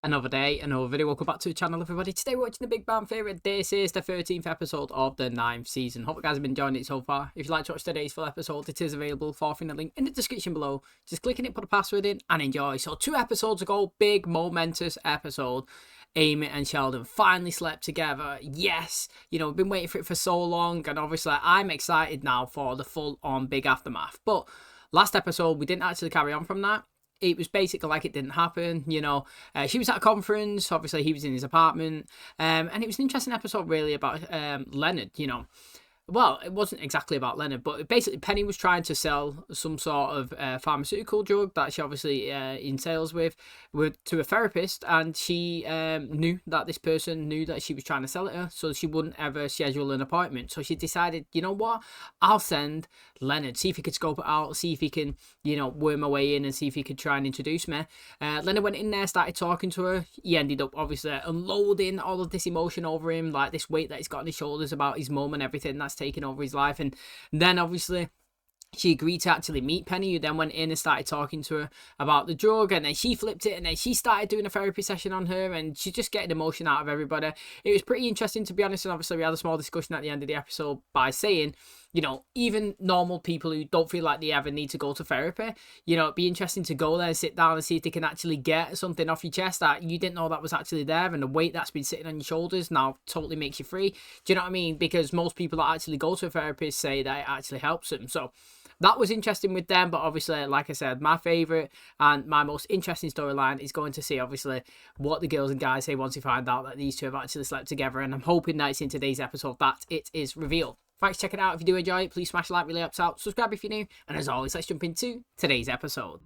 Another day, another video. Welcome back to the channel, everybody. Today we're watching the Big Bang Theory. This is the 13th episode of the 9th season. Hope you guys have been enjoying it so far. If you'd like to watch today's full episode, it is available for the link in the description below. Just click on it, put a password in, and enjoy. So 2 episodes ago, big momentous episode. Amy and Sheldon finally slept together. Yes, you know, we've been waiting for it for so long, and obviously I'm excited now for the full-on big aftermath. But last episode, we didn't actually carry on from that. It was basically like it didn't happen, you know. She was at a conference, obviously he was in his apartment, and it was an interesting episode really about Leonard, you know. Well, it wasn't exactly about Leonard, but basically Penny was trying to sell some sort of pharmaceutical drug that she obviously in sales with to a therapist, and she knew that this person knew that she was trying to sell it her, so she wouldn't ever schedule an appointment. So she decided, you know what, I'll send Leonard, see if he could scope it out, see if he can, you know, worm my way in and see if he could try and introduce me. Leonard went in there, started talking to her. He ended up obviously unloading all of this emotion over him, like this weight that he's got on his shoulders about his mum and everything that's taking over his life. And then obviously she agreed to actually meet Penny, who then went in and started talking to her about the drug, and then she flipped it, and then she started doing a therapy session on her, and she's just getting emotion out of everybody. It was pretty interesting, to be honest, and obviously we had a small discussion at the end of the episode by saying, you know, even normal people who don't feel like they ever need to go to therapy, you know, it'd be interesting to go there and sit down and see if they can actually get something off your chest that you didn't know that was actually there, and the weight that's been sitting on your shoulders now totally makes you free. Do you know what I mean? Because most people that actually go to a therapist say that it actually helps them. So that was interesting with them, but obviously, like I said, my favourite and my most interesting storyline is going to see, obviously, what the girls and guys say once they find out that these two have actually slept together, and I'm hoping that it's in today's episode that it is revealed. Thanks for checking it out. If you do enjoy it, please smash a like, really helps out. Subscribe if you're new, and as always, let's jump into today's episode.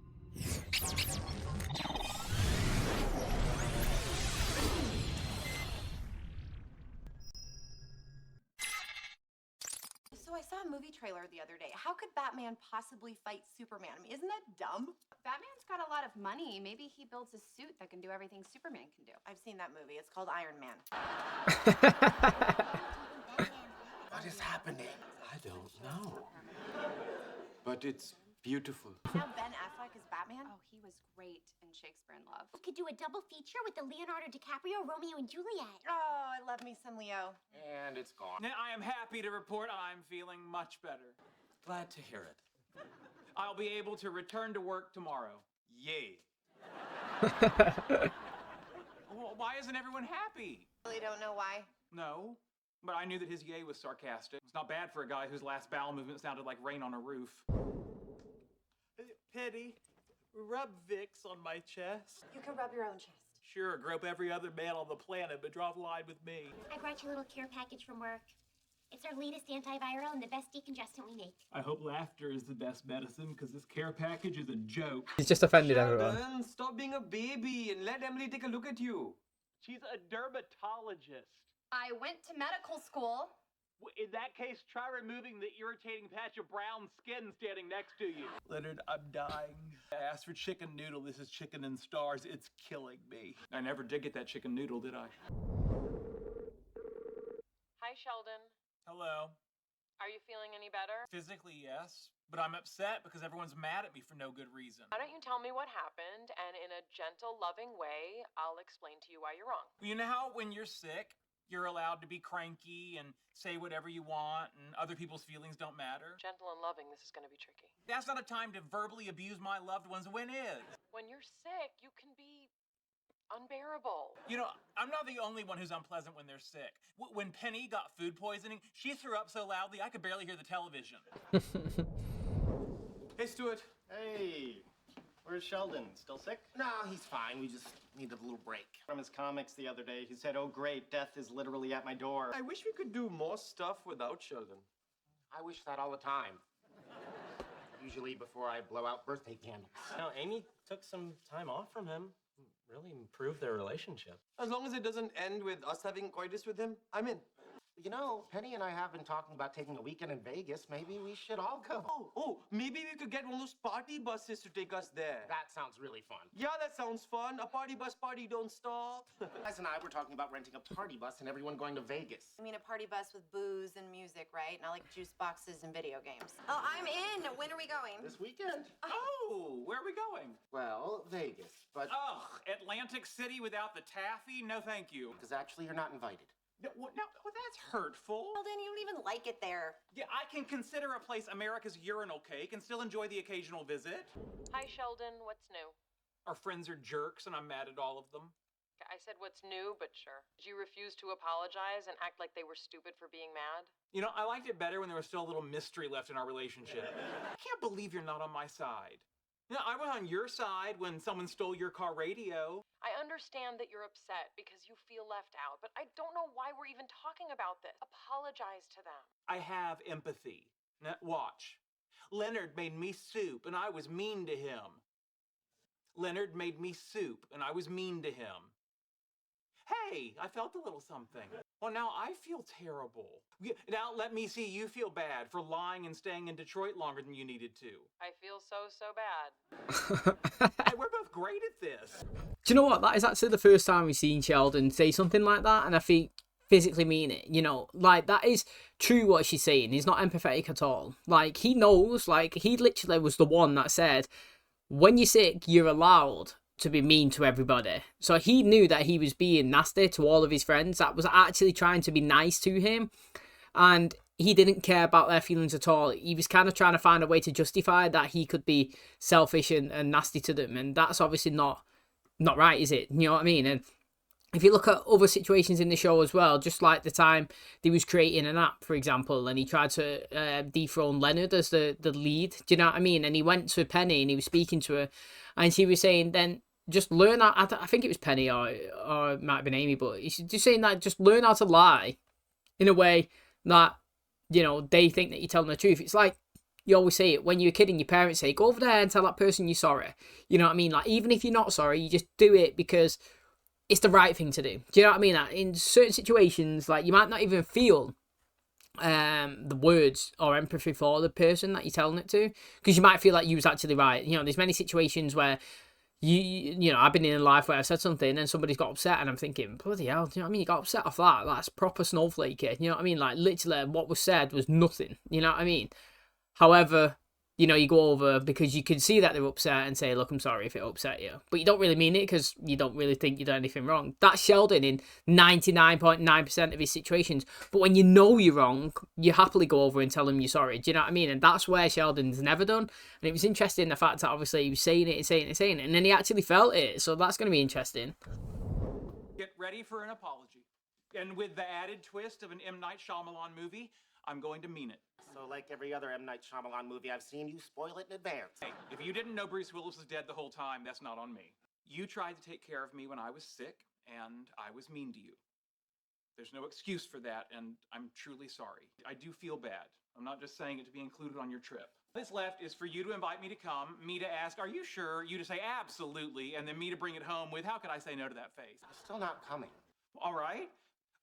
So I saw a movie trailer the other day. How could Batman possibly fight Superman? I mean, isn't that dumb? Batman's got a lot of money. Maybe he builds a suit that can do everything Superman can do. I've seen that movie. It's called Iron Man. What is happening? I don't know. But it's beautiful. Now Ben Affleck is Batman? Oh, he was great in Shakespeare in Love. We could do a double feature with the Leonardo DiCaprio, Romeo and Juliet. Oh, I love me some Leo. And it's gone. Now, I am happy to report I'm feeling much better. Glad to hear it. I'll be able to return to work tomorrow. Yay. Well, why isn't everyone happy? Really don't know why. No, but I knew that his yay was sarcastic. It's not bad for a guy whose last bowel movement sounded like rain on a roof. Penny, rub Vicks on my chest. You can rub your own chest. Sure, grope every other man on the planet, but draw the line with me. I brought you a little care package from work. It's our latest antiviral and the best decongestant we make. I hope laughter is the best medicine, because this care package is a joke. He's just offended everyone. Sheldon, stop being a baby and let Emily take a look at you. She's a dermatologist. I went to medical school. In that case, try removing the irritating patch of brown skin standing next to you. Leonard, I'm dying. I asked for chicken noodle. This is chicken and stars. It's killing me. I never did get that chicken noodle, did I? Hi, Sheldon. Hello. Are you feeling any better? Physically, yes. But I'm upset because everyone's mad at me for no good reason. Why don't you tell me what happened, and in a gentle, loving way, I'll explain to you why you're wrong. You know how when you're sick, you're allowed to be cranky and say whatever you want and other people's feelings don't matter? Gentle and loving, this is going to be tricky. That's not a time to verbally abuse my loved ones. When is? When you're sick, you can be unbearable. You know, I'm not the only one who's unpleasant when they're sick. When Penny got food poisoning, she threw up so loudly I could barely hear the television. Hey, Stuart. Hey, where's Sheldon? Still sick? No, he's fine. We just needed a little break. From his comics the other day, he said, "Oh great, death is literally at my door." I wish we could do more stuff without Sheldon. I wish that all the time. Usually before I blow out birthday candles. No, Amy took some time off from him. Really improved their relationship. As long as it doesn't end with us having coitus with him, I'm in. You know, Penny and I have been talking about taking a weekend in Vegas. Maybe we should all go. Oh, maybe we could get one of those party buses to take us there. That sounds really fun. Yeah, that sounds fun. A party bus party don't stop. Guys and I were talking about renting a party bus and everyone going to Vegas. I mean, a party bus with booze and music, right? Not like juice boxes and video games. Oh, I'm in. When are we going? This weekend. Oh, where are we going? Well, Vegas, but... Ugh, Atlantic City without the taffy? No, thank you. Because actually you're not invited. No, that's hurtful. Well, then you don't even like it there. Yeah, I can consider a place America's urinal cake and still enjoy the occasional visit. Hi, Sheldon. What's new? Our friends are jerks and I'm mad at all of them. I said what's new, but sure. Did you refuse to apologize and act like they were stupid for being mad? You know, I liked it better when there was still a little mystery left in our relationship. I can't believe you're not on my side. You know, I was on your side when someone stole your car radio. I understand that you're upset because you feel left out, but I don't know why we're even talking about this. Apologize to them. I have empathy. Now, watch. Leonard made me soup and I was mean to him. Leonard made me soup and I was mean to him. Hey, I felt a little something. Well, now I feel terrible. Now let me see you feel bad for lying and staying in Detroit longer than you needed to. I feel so bad. Hey, we're both great at this. Do you know what? That is actually the first time we've seen Sheldon say something like that, and I think physically mean it. You know, like, that is true what she's saying. He's not empathetic at all. Like, he knows, like, he literally was the one that said, when you're sick, you're allowed to be mean to everybody. So he knew that he was being nasty to all of his friends that was actually trying to be nice to him, and he didn't care about their feelings at all. He was kind of trying to find a way to justify that he could be selfish and nasty to them, and that's obviously not right, is it? You know what I mean? And if you look at other situations in the show as well, just like the time he was creating an app, for example, and he tried to dethrone Leonard as the lead, do you know what I mean? And he went to Penny and he was speaking to her, and she was saying, then just learn how, I think it was Penny or it might have been Amy, but she's just saying that just learn how to lie in a way that, you know, they think that you're telling the truth. It's like, you always say it when you're a kid and your parents say, go over there and tell that person you're sorry. You know what I mean? Like, even if you're not sorry, you just do it because it's the right thing to do. Do you know what I mean? In certain situations, like, you might not even feel the words or empathy for the person that you're telling it to, because you might feel like you was actually right. You know, there's many situations where you know, I've been in a life where I've said something and somebody's got upset and I'm thinking, bloody hell, do you know what I mean? You got upset off that. That's proper snowflake. You know what I mean? Like, literally what was said was nothing. You know what I mean? However, you know, you go over because you can see that they're upset and say, look, I'm sorry if it upset you. But you don't really mean it because you don't really think you done anything wrong. That's Sheldon in 99.9% of his situations. But when you know you're wrong, you happily go over and tell him you're sorry. Do you know what I mean? And that's where Sheldon's never done. And it was interesting, the fact that obviously he was saying it and saying it and saying it. And then he actually felt it. So that's going to be interesting. Get ready for an apology. And with the added twist of an M. Night Shyamalan movie, I'm going to mean it. So like every other M. Night Shyamalan movie I've seen, you spoil it in advance. Hey, if you didn't know Bruce Willis was dead the whole time, that's not on me. You tried to take care of me when I was sick, and I was mean to you. There's no excuse for that, and I'm truly sorry. I do feel bad. I'm not just saying it to be included on your trip. This left is for you to invite me to come, me to ask, are you sure? You to say, absolutely, and then me to bring it home with, how could I say no to that face? I'm still not coming. All right.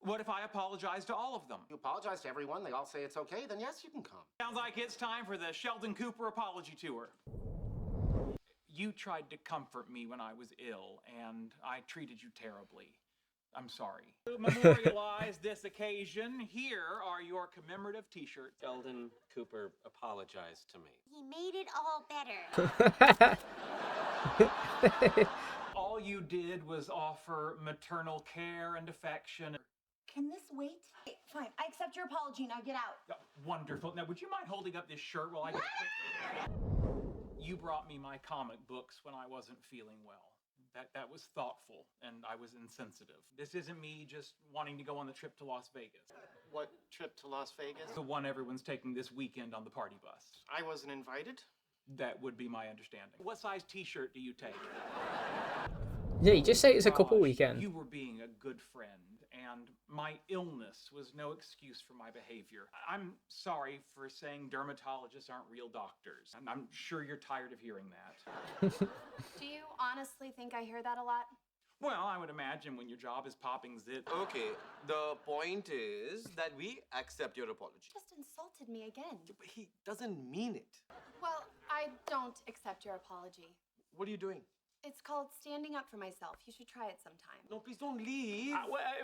What if I apologize to all of them? You apologize to everyone, they all say it's okay, then yes, you can come. Sounds like it's time for the Sheldon Cooper apology tour. You tried to comfort me when I was ill, and I treated you terribly. I'm sorry. To memorialize this occasion, here are your commemorative t-shirts. Sheldon Cooper apologized to me. He made it all better. All you did was offer maternal care and affection. Can this wait? Okay, fine, I accept your apology. Now get out. Wonderful. Now, would you mind holding up this shirt while I get... You brought me my comic books when I wasn't feeling well. That was thoughtful, and I was insensitive. This isn't me just wanting to go on the trip to Las Vegas. What trip to Las Vegas? The one everyone's taking this weekend on the party bus. I wasn't invited. That would be my understanding. What size t-shirt do you take? Yeah, you just say it's a couple weekend. You were being a good friend, and my illness was no excuse for my behavior. I'm sorry for saying dermatologists aren't real doctors. I'm sure you're tired of hearing that. Do you honestly think I hear that a lot? Well, I would imagine when your job is popping zit. Okay, the point is that we accept your apology. Just insulted me again. But he doesn't mean it. Well, I don't accept your apology. What are you doing? It's called standing up for myself. You should try it sometime. No, please don't leave.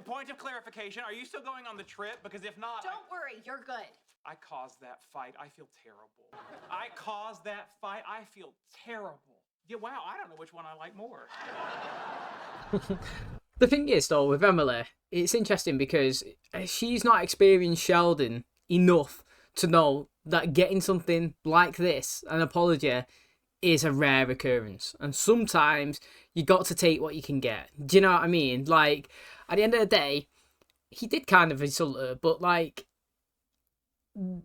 Point of clarification, are you still going on the trip? Because if not... Don't worry, you're good. I caused that fight. I feel terrible. I caused that fight. I feel terrible. Yeah, wow, I don't know which one I like more. The thing is, though, with Emily, it's interesting because she's not experienced Sheldon enough to know that getting something like this, an apology, is a rare occurrence. And sometimes you got to take what you can get. Do you know what I mean? Like, at the end of the day, he did kind of insult her, but, like,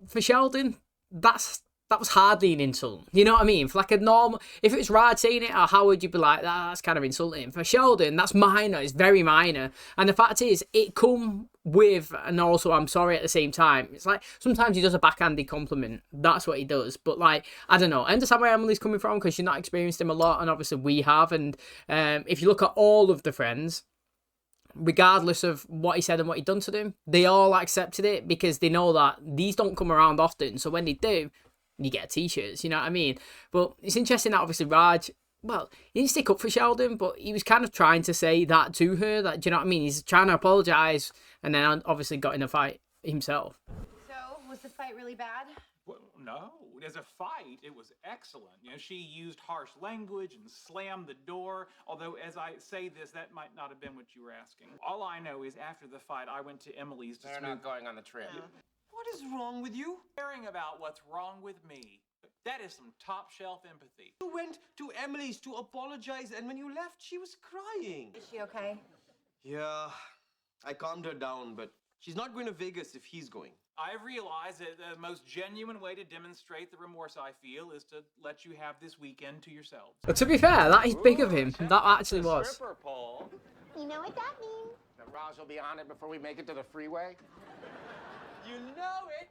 for Sheldon, that was hardly an insult. You know what I mean? For like a normal, if it was Raj saying it, or how would you be like, that's kind of insulting? For Sheldon, that's minor. It's very minor. And the fact is, it come with, and also I'm sorry at the same time. It's like, sometimes he does a backhanded compliment. That's what he does. But like, I don't know. I understand where Emily's coming from because she's not experienced him a lot. And obviously we have. And if you look at all of the friends, regardless of what he said and what he'd done to them, they all accepted it because they know that these don't come around often. So when they do, you get t-shirts, you know what I mean? But it's interesting that obviously Raj, well, he didn't stick up for Sheldon, but he was kind of trying to say that to her, that, do you know what I mean? He's trying to apologise and then obviously got in a fight himself. So, was the fight really bad? Well, no, as a fight, it was excellent. You know, she used harsh language and slammed the door. Although, as I say this, that might not have been what you were asking. All I know is after the fight, I went to Emily's to They're not going on the trip. What is wrong with you? caring about what's wrong with me. That is some top shelf empathy. You went to Emily's to apologize, and when you left, she was crying. Is she okay? Yeah, I calmed her down, but she's not going to Vegas if he's going. I've realized that the most genuine way to demonstrate the remorse I feel is to let you have this weekend to yourselves. But to be fair, that is big of him. That actually was. Stripper pole. You know what that means? The Raj will be on it before we make it to the freeway. You know it.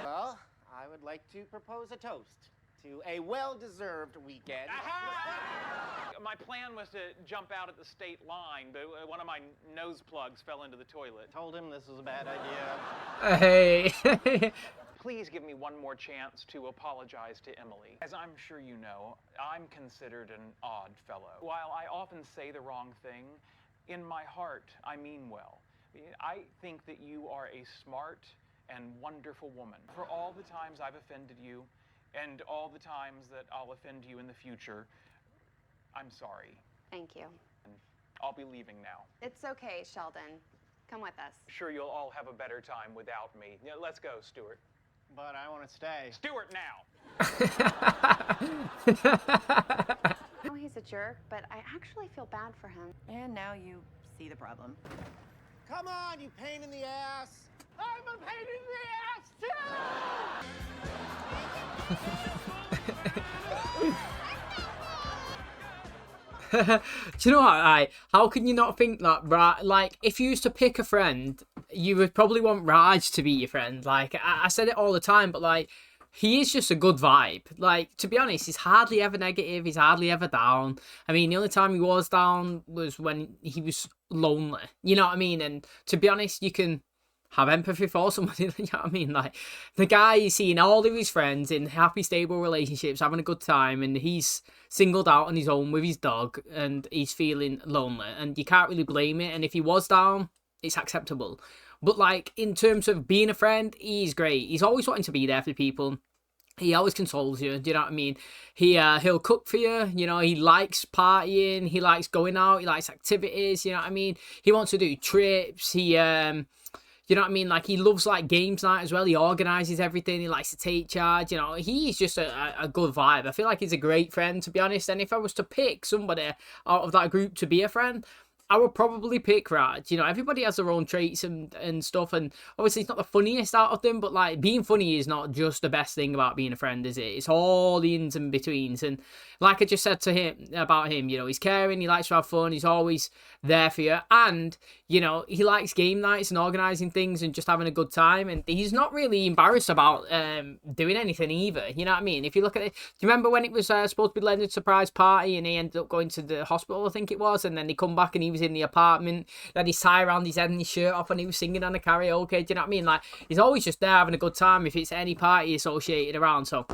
Well, I would like to propose a toast to a well-deserved weekend. My plan was to jump out at the state line, but one of my nose plugs fell into the toilet. Told him this was a bad idea. Hey. Please give me one more chance to apologize to Emily. As I'm sure you know, I'm considered an odd fellow. While I often say the wrong thing, in my heart, I mean well. I think that you are a smart and wonderful woman. For all the times I've offended you, and all the times that I'll offend you in the future, I'm sorry. Thank you. I'll be leaving now. It's okay, Sheldon. Come with us. Sure, you'll all have a better time without me. Yeah, let's go, Stuart. But I want to stay. Stuart, now! I know he's a jerk, but I actually feel bad for him. And now you see the problem. Come on, you pain in the ass. I'm a pain in the ass, Do you know what? How can you not think that? Like, if you used to pick a friend, you would probably want Raj to be your friend. Like, I said it all the time, but like, he is just a good vibe. Like, to be honest, he's hardly ever negative. He's hardly ever down. I mean, the only time he was down was when he was lonely. You know what I mean? And to be honest, you can have empathy for somebody. You know what I mean? Like, the guy is seeing all of his friends in happy, stable relationships, having a good time, and he's singled out on his own with his dog, and he's feeling lonely. And you can't really blame it. And if he was down, it's acceptable. But like, in terms of being a friend, he's great. He's always wanting to be there for people. He always consoles you. Do you know what I mean? He'll cook for you. You know, he likes partying. He likes going out. He likes activities. You know what I mean? He wants to do trips. You know what I mean? Like, he loves like games night as well. He organises everything. He likes to take charge. You know, he's just a good vibe. I feel like he's a great friend, to be honest. And if I was to pick somebody out of that group to be a friend, I would probably pick Raj. You know, everybody has their own traits and stuff, and obviously he's not the funniest out of them, but like being funny is not just the best thing about being a friend, is it? It's all the ins and betweens. And like I just said to him about him, you know, he's caring, he likes to have fun, he's always there for you, and you know, he likes game nights and organising things and just having a good time, and he's not really embarrassed about doing anything either. You know what I mean? If you look at it, do you remember when it was supposed to be Leonard's surprise party and he ended up going to the hospital, I think it was, and then they come back and he was in the apartment, then he tie around his head and his shirt off and he was singing on the karaoke. Do you know what I mean? Like, he's always just there having a good time if it's any party associated around. So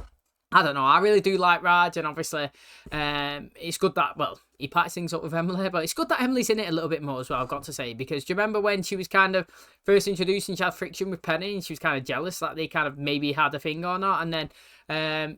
I don't know, I really do like Raj, and obviously it's good that, well, he packs things up with Emily, but it's good that Emily's in it a little bit more as well, I've got to say, because do you remember when she was kind of first introduced and she had friction with Penny and she was kind of jealous that they kind of maybe had a thing or not, and then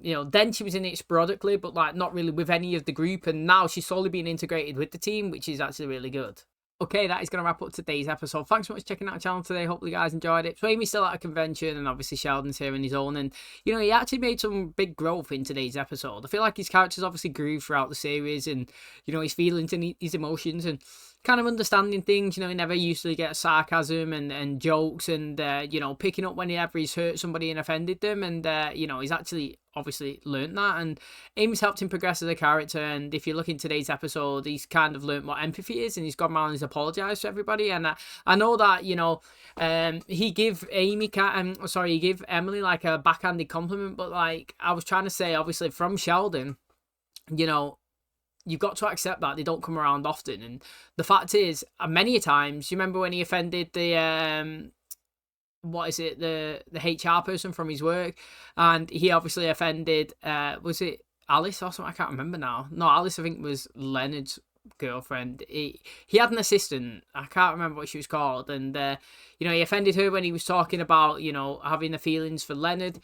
you know, then she was in it sporadically, but like not really with any of the group, and now she's slowly being integrated with the team, which is actually really good. Okay, that is going to wrap up today's episode. Thanks so much for checking out the channel today. Hopefully you guys enjoyed it. So Amy's still at a convention, and obviously Sheldon's here on his own. And, you know, he actually made some big growth in today's episode. I feel like his characters obviously grew throughout the series, and, you know, his feelings and his emotions and kind of understanding things. You know, he never usually gets sarcasm and jokes and, you know, picking up whenever he's hurt somebody and offended them. And, you know, he's actually obviously learnt that, and Amy's helped him progress as a character. And if you look in today's episode, he's kind of learnt what empathy is, and he's gone around and he's apologised to everybody. And I know that, you know, he give Emily like a backhanded compliment, but like I was trying to say, obviously from Sheldon, you know, you've got to accept that they don't come around often. And the fact is, many a times, you remember when he offended the what is it, the HR person from his work, and he obviously offended was it Alice or something? I can't remember now. No, Alice I think was Leonard's girlfriend. He had an assistant, I can't remember what she was called, and you know, he offended her when he was talking about, you know, having the feelings for Leonard.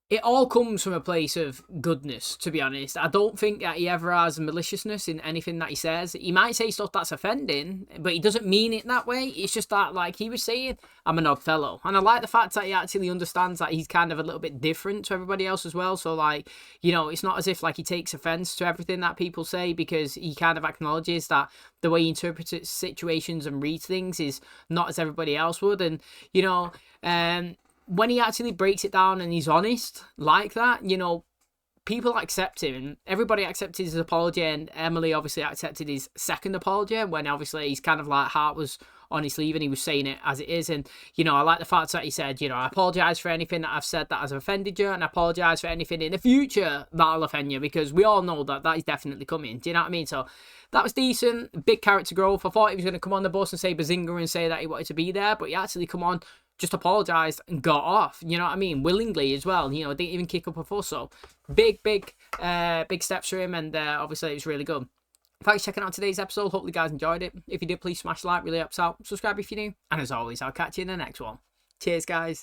It all comes from a place of goodness, to be honest. I don't think that he ever has maliciousness in anything that he says. He might say stuff that's offending, but he doesn't mean it that way. It's just that, like he was saying, I'm an odd fellow. And I like the fact that he actually understands that he's kind of a little bit different to everybody else as well. So, like, you know, it's not as if, like, he takes offence to everything that people say, because he kind of acknowledges that the way he interprets situations and reads things is not as everybody else would. And, you know, when he actually breaks it down and he's honest like that, you know, people accept him, and everybody accepted his apology, and Emily obviously accepted his second apology when obviously he's kind of like heart was on his sleeve and he was saying it as it is. And, you know, I like the fact that he said, you know, I apologise for anything that I've said that has offended you, and I apologise for anything in the future that'll offend you, because we all know that that is definitely coming. Do you know what I mean? So that was decent, big character growth. I thought he was going to come on the bus and say bazinga and say that he wanted to be there, but he actually come on, just apologised and got off, you know what I mean, willingly as well, you know, didn't even kick up a fuss. So big steps for him, and obviously it was really good. Thanks for checking out today's episode. Hopefully you guys enjoyed it. If you did, please smash like, really helps out. Subscribe if you're new, and as always, I'll catch you in the next one. Cheers, guys.